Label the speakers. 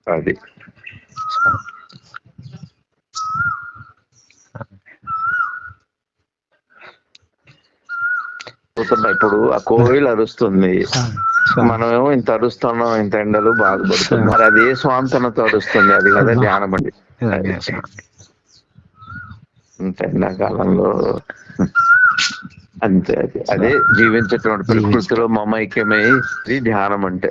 Speaker 1: అది ఇప్పుడు ఆ కోయిల్ అరుస్తుంది, మనమేమో ఇంత అరుస్తున్నాం, ఇంత ఎండలు బాధపడుతున్నాం. మరి అది ఏ స్వాంతనతో అరుస్తుంది? అది కదా ధ్యానం అండి. ఇంత ఎండాకాలంలో అంతే. అదే జీవించేటువంటి ప్రకృతిలో మమైక్యమై ధ్యానం అంటే.